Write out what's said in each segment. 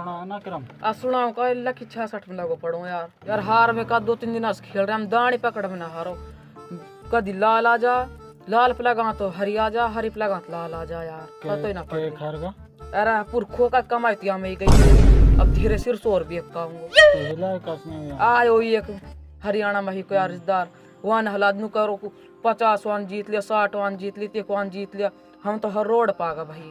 सुना ना क्रम सुनाओ का लकी 66 में लगो पड़ो यार हार में का 2-3 दिन से खेल रहे हम दानी पकड़ में ना हारो कदी लाल आ जा लाल पे लगा तो हरी आ जा हरी पे लगा तो लाल आ जा यार पता ही ना पड़े खरगा अरे पुरखों का कमाई थी हमें गई अब धीरे सिर सोर भी कहूंगा आयो एक हरियाणा में ही कोई रिश्तेदार वन हलाद नु करो 50 वन जीत लिया 60 वन जीत ली 1 वन जीत लिया हम तो हर रोड पागा भाई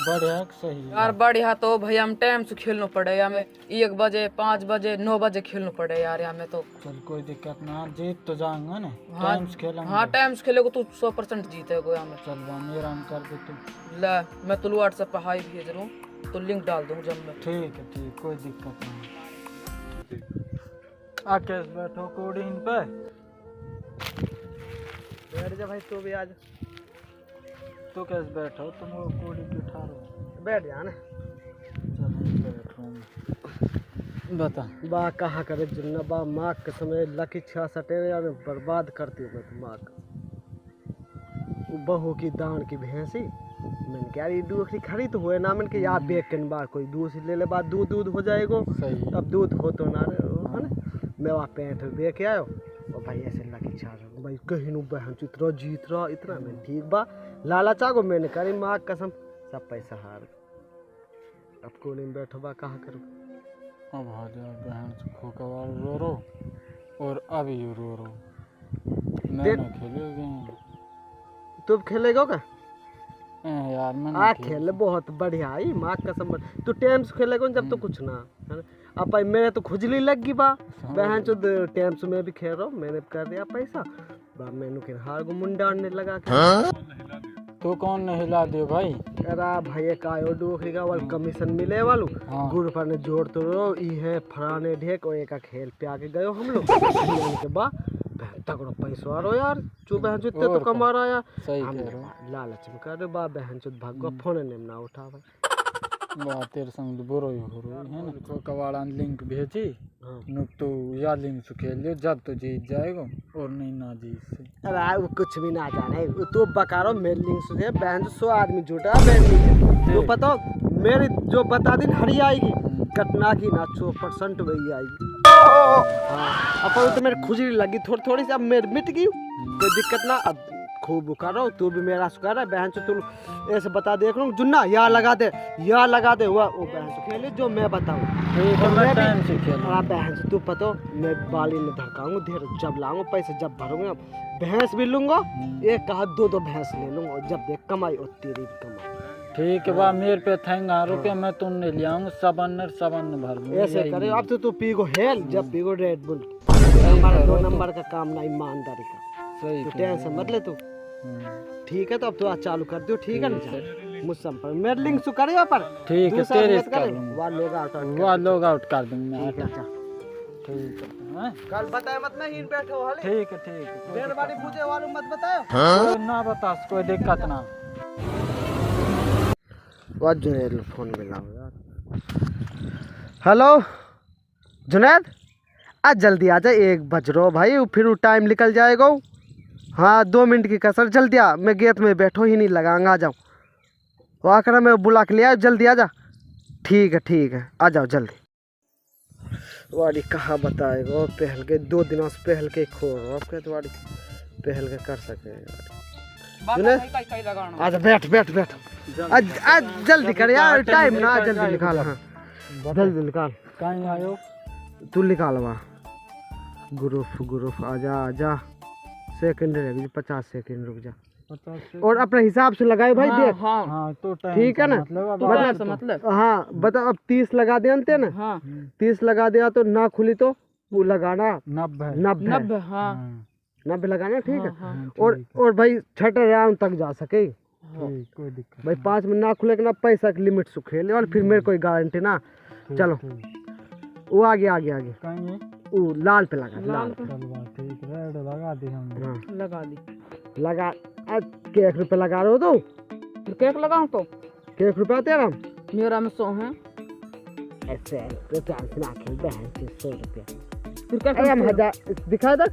बढ़िया सही यार बढ़िया तो भाई हम टाइम से खेलना पड़े हमें 1 बजे 5 बजे 9 बजे खेलना पड़े यार हमें तो चल कोई दिक्कत ना जीत तो जाएंगे ना टाइम से खेलेंगे हाँ टाइम से खेलेगा तू 100% जीतेगा हमें चल मेरा हम कर दे तू ले मैं तुम व्हाट्सएप पे हाई भेज रहा हूँ तो लिंक डाल दूँ जब मैं ठीक है ठीक कोई दिक्कत नहीं आके बैठो कोडी इन पे बैठ जा भाई तू भी आज तो कैसे बैठो तुम वो कोडी पे ठारो बैठ जा ना चल बैठो बता बा कहा करे जुन्ना बा माँ के समय लकी 66 यार बर्बाद करती हूँ मैं तो माँ का बहू की दान की भैंसी मैंने क्या ये दूसरी खड़ी तो हुए ना मैंने कि यार बेच के बार कोई दूसरी ले ले बात दूध हो जाएगा सही अब दूध हो तो ना है ना मैं वहाँ 65 दे के आयो और भाई ऐसे लकी 66 भाई कहीं नु बहन इतना जीत रहा इतना मैं ठीक बा लाला चागो मैंने करी माँ कसम सब पैसा हार अब कोने में बैठो बा कहा करूँ अब आ जा बहन से खोकवाल रो और अभी रो मैं ना खेलेगे तुम खेलेगा क्या यार मैं आ खेल बहुत बढ़िया आई माँ कसम तू टाइम से खेलेगा जब तो कुछ ना है ना अब भाई मेरे तो खुजली लग गई बा बहन चो टाइम से मैं भी खेल रहा हूँ मैंने कर दिया पैसा बा मैंने के हार को मुंडा लगा के तो कौन ने हिला दे भाई अरे भाई का डोखेगा वाल कमीशन मिले वालू गुड़ पर ने जोड़ तो रो ई है फराने ढेक और एक खेल पे आके गए हम लोग के बा तगड़ो पैसा रो यार चो बहन जुत्ते तो कमा रहा यार सही हम लालच में कर बा बहन चो भागो फोन ने ना उठा भाई बा तेरे संग बुरो ही हो रही है ना को कवाड़ा लिंक भेजी नुक तो या लिंक से खेल लियो जब तो जीत जाएगा और नहीं ना जीत से अरे वो कुछ भी ना जाने तो बकारो मेरे लिंक से बहन 100 आदमी जुटा बहन जो पता मेरी जो बता दिन हरी आएगी कटना की ना 100% वही आएगी हाँ अब तो मेरी खुजली लगी थोड़ी सी अब मेरी मिट गई कोई दिक्कत ना अब खूब करो तू भी मेरा सुकर है बहन से तू ऐसे बता देख लो जुन्ना या लगा दे हुआ वो बहन से खेले जो मैं बताऊँ बहन से तू पता मैं बाली में धड़काऊंगा धीरे जब लाऊंगा पैसे जब भरूंगा भैंस भी लूंगा एक कहा 2 भैंस ले लूंगा और जब देख कमाई और तेरी भी कमाई ठीक है बा मेरे पे थेंगा रुपया मैं तुमने ले आऊंगा सबन भर दूंगा ऐसे करे अब तो तू पीगो हेल जब पीगो रेड बुल हमारा 2 नंबर का काम ना ईमानदारी का सही तो टेंशन मत ले तू ठीक है तो अब तो आज चालू कर दियो ठीक है ना मुझसे पर मेरे लिंक सु करियो पर ठीक है तेरे से कर लूंगा वो लोग आउट कर दूंगा ठीक है कल बताए मत ना इन बैठो हाले ठीक है डेढ़ बारी पूछे वालों मत बताओ ना बता कोई दिक्कत ना वो जुनैद फोन मिलाओ यार हेलो जुनैद आज जल्दी आ जा 1 बज रो भाई फिर वो टाइम निकल जाएगा हाँ 2 मिनट की कसर जल्दी आ मैं गेट में बैठो ही नहीं लगाऊंगा आ जाऊँ वो आकर मैं बुला के ले आया जल्दी आ जा ठीक है आ जाओ जल्दी वाड़ी कहाँ बताएगा पहल के 2 दिनों से पहल के खो तो वाड़ी पहल के कर सके आजा बैठ आज जल्दी कर यार टाइम ना जल्दी निकाल हाँ जल्दी निकाल कहीं आयो तू निकाल वहाँ ग्रुप आजा सेकंड रहेगी 50 सेकंड रुक जा और अपने हिसाब से लगाए भाई देख हाँ तो ठीक है ना मतलब हाँ बता अब 30 लगा दे अंते ना हाँ 30 लगा दिया तो ना खुली तो वो लगाना 90 हाँ 90 लगाना ठीक है और भाई 6 राउंड तक जा सके कोई दिक्कत भाई 5 में ना खुले ना पैसा की लिमिट से खेले और फिर मेरे कोई गारंटी ना चलो वो आगे कहीं वो लाल पे लगा ठीक रेड लगा दी हम लगा केक रुपये लगा रहे हो तो केक लगाऊं तो केक रुपया तेरा मेरा में 100 है ऐसे ना खेल बहन 100 रुपया फिर क्या हम 1000 दिखा दे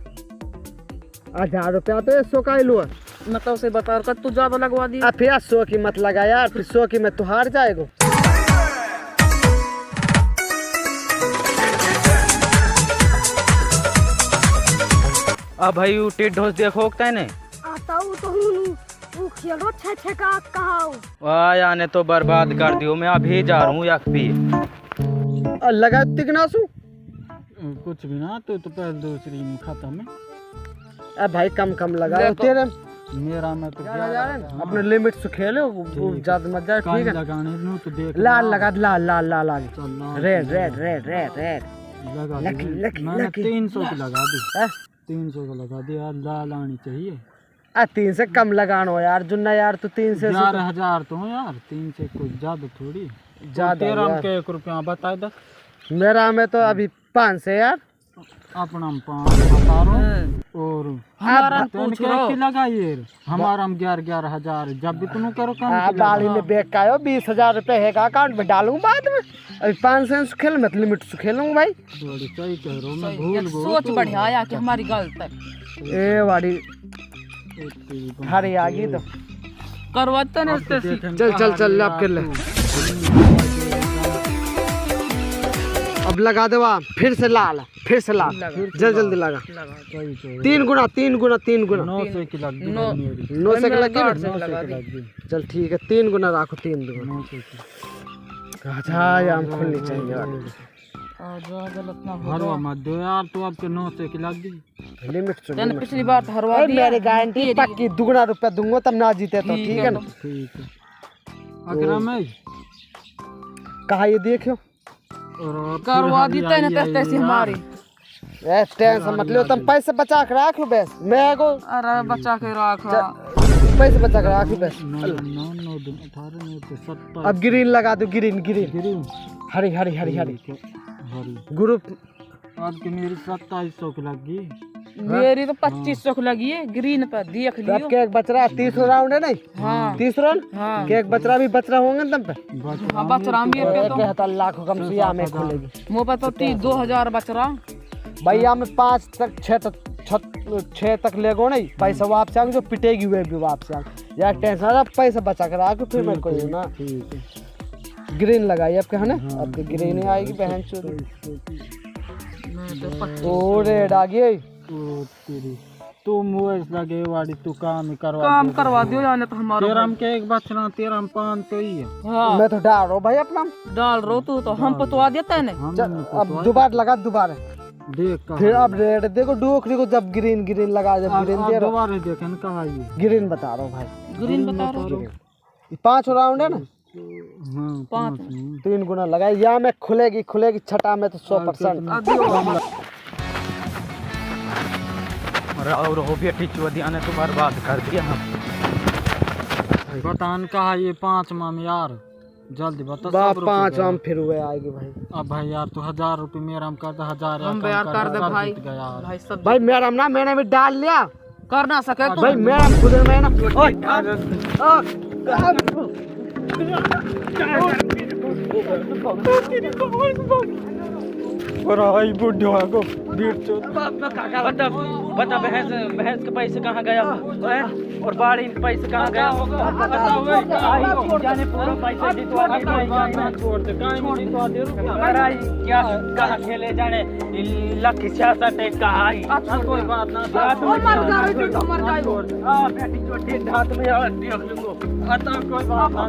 1000 रुपया तो 100 का ही लो मतलब उसे बता कर तू ज्यादा लगवा दी फिर 100 की मत लगा यार फिर 100 की मैं तो हार जाएगा अब भाई वो ढोस देखो ने आता हूँ तो हूँ वो खेलो छे का कहाओ वाह याने तो बर्बाद कर दियो। मैं अभी जा रहा हूँ यक भी लगा तिगनासू कुछ भी ना तो पहले दूसरी में खत्म है। अब भाई कम कम लगा तेरे मेरा में तो अपने लिमिट से खेलो ज्यादा मत जा। ठीक है लगाने नु तो देख लाल लगा लाल लाल लाल लाल चल red red red red red लगा लकी, दी। लकी, मैंने लकी। 300 की लगा दी। हैं? 300 को लगा दी यार, लाल आनी चाहिए। 3 से कम लगानो यार जुन्ना यार तो 3 से 11,000 तो यार 3 से कुछ ज्यादा थोड़ी ज्यादा तेरा यार। के 1 रुपया बता दे। मेरा में तो अभी 5 से यार अपना हम 5 बता रहा हूँ और हमारा तेन पूछ के रहो। की लगाइए हमारा हम 11,000 जब भी तुम करो कम आप की बाली में बेच का 20,000 रुपए है का अकाउंट में डालूंगा बाद में। अभी 5 से खेल मत लिमिट से खेलूंगा भाई। बड़ी सही कह रहा हूँ मैं ये भूल गया सोच बढ़िया आया कि हमारी गलत है। ए वाड़ी हरी आ गई तो करवाते ना इससे चल चल चल अब कर ले। अब लगा दे वहाँ फिर से लाल जल्दी जल्दी लगा। 3 गुना 3 गुना 3 गुना 900 की लग गई नौ- मेरी 9 से लगी ना? 900 की लग गई चल ठीक है 3 गुना रखो 3 गुना। 900 की अच्छा यार खुलनी चाहिए वाली। गलत ना हो हरवा मत दो यार, तो अब के 900 की लग गई। लिमिट से तैने पिछली बार तो हरवा दिया। मेरी गारंटी पक्की दुगना रुपया दूंगा तब ना जीते तो ठीक है ना। ठीक है अकरम है कहा ये देखियो और करवा दी तैने तैसे हमारी। ए टेंशन मत लो तुम पैसे बचा के रख लो बस। मैं को अरे बच्चा के रखा पैसे बचा के रख लो बस। 9 9 दिन 18 9 तो 27 अब ग्रीन लगा दो ग्रीन ग्रीन गिरी हरी हरी हरी हरी हरी ग्रुप। आज की मेरी 2700 की लग गई। मेरी तो 2500 की लगी है ग्रीन पर देख अब लियो। केक बच रहा है 30 राउंड है नहीं हाँ 30 राउंड हाँ केक बच रहा भी बच रहा होंगे तुम पे। हाँ बच रहा भी पे तो कहता लाख कम सिया में खुलेगी मुँह पे तो 2000 बच रहा। भैया में 5 तक 6 तक ले गो नहीं पैसा वापस आएंगे जो पिटेगी हुए भी वापस आएंगे यार। टेंशन पैसा बचा कर आके फिर मैं कोई ना ठीक है ग्रीन लगाई आपके है ना। आपके ग्रीन ही आएगी बहन चोरी। ओ रेड आ गई। ओ तेरी तू मुझे लगे वाड़ी तू काम ही करवा काम करवा दियो जाने तो हमारा। तेरा हम के एक बचना तेरा हम 500 ही है। हाँ मैं तो डाल रहा हूँ भाई अपना। डाल रो तू तो हम पतवा देता है ना। हम चल, अब दोबारा लगा दोबारा देख का फिर अब रेड देखो डोकरी को जब ग्रीन ग्रीन लगा जब ग्रीन दे रहा दोबारा देखें कहा ये ग्रीन बता रहा हूँ भाई। ग्रीन बता रहा। 5 राउंड है ना। हाँ 5 3 गुना लगाई या में खुलेगी खुलेगी छठा में तो 100%। और हो भी टीचू दिया ने तो बर्बाद कर दिया। बतान कहा ये 5 माम यार जल्दी बता। बा सब 5 आम फिर हुए आएगी भाई। अब भाई यार तू 1000 रुपये मेरा हम कर दे 1000 हम यार यार कर दे सब भाई। जीत गया यार। भाई सब भाई मैडम ना मैंने भी डाल लिया कर ना सके तो भाई मैडम खुद में ना। आई बुढ़ा को बता भैंस के पैसे कहाँ गया और बाड़ी के पैसे कहाँ गया। जाने पूरा पैसे जितवा क्या कहाँ खेले जाने लाख 66 कहा कोई बात ना बेटी चोटी हाथ में देख लूंगा कोई बात ना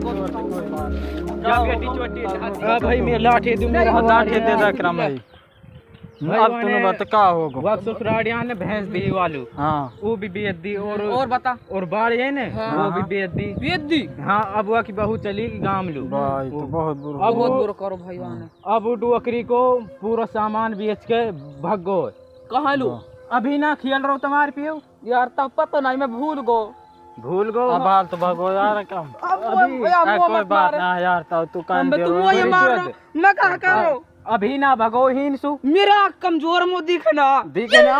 भाई मैं लाठी दूं मेरा लाठी दे दे करम भाई। अब तूने बता का होगा। वक्त सुखराड़िया ने भैंस दी वालू हाँ वो भी बेच दी और बता और बाढ़ है ने वो भी बेच दी। वेद दी हाँ अब वह की बहू चली गांव लू। भाई तो बहुत बुरा। अब बहुत बुरा करो भाई वाने। अब वो डुअकरी को पूरा सामान बेच के भाग गो। कहाँ लू अभी ना खेल रहा तुम्हारे पियो यार तब पता नहीं मैं भूल गो। भूल गो। अब हाल तो भगो यार कम कोई बात ना यार तू कान दे तू ये मार रहा मैं कहा करो अभी ना भगो हीन सु मेरा कमजोर मुंह दिखना दिखे ना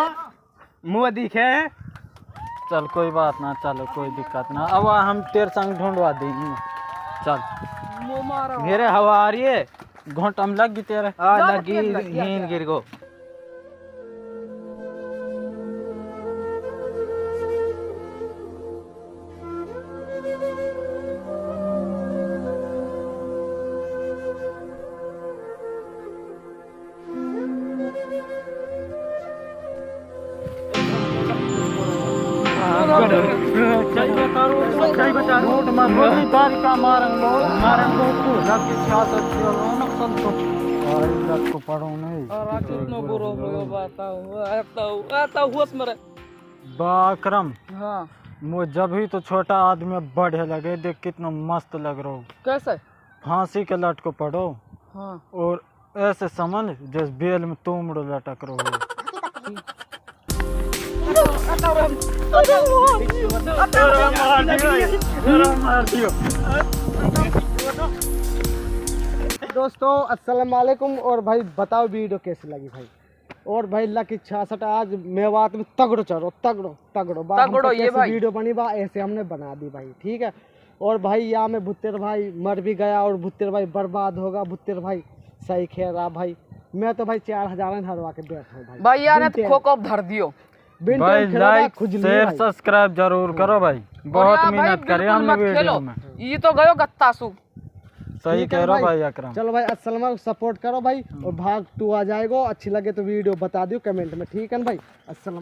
मुँह दिखे। चल कोई बात ना चलो कोई दिक्कत ना। अब हम तेरे संग ढूंढवा देंगे चल। मुंह मारा मेरे हवा आ रही है घोंट हम लग गई तेरे। लगी हीन गिर गो। सही बता नोट मत बोली तारिका मारंग बहुत तू लकी 66 खेलो ना सब तो भाई लक को पढ़ो नहीं और कितना बुरो हो बताओ आता होश मरे बाकरम हाँ वो जब ही तो छोटा आदमी अब बढ़े लगे देख कितना मस्त लग रहा हो कैसे फांसी के लट को पढ़ो हाँ और ऐसे समझ जैसे बेल में तुम लटक रहो दोस्तों अस्सलाम वालेकुम। और भाई बताओ वीडियो कैसी लगी भाई। और भाई लकी 66 आज मेवात में तगड़ो चढ़ो तगड़ो तगड़ो बा हम तगड़ो तो ये कैसी भाई। वीडियो बनी बा ऐसे हमने बना दी भाई, ठीक है। और भाई यहाँ में भुत्तेर भाई मर भी गया और भुत्तेर भाई बर्बाद होगा। भुत्तेर भाई सही खेल रहा भाई। मैं तो भाई 4000 हरवा के बैठा हूँ भाई। भाई यार ने खो को भर दियो भाई लाइक शेयर सब्सक्राइब जरूर करो भाई, बहुत मेहनत करे हमने वीडियो में। ये तो गयो गत्तासु सही कह रहा भाई अकरम। चलो भाई अस्सलाम सपोर्ट करो भाई। और भाग तू आ जाएगा, अच्छी लगे तो वीडियो बता दियो कमेंट में, ठीक है ना भाई। अस्सलाम।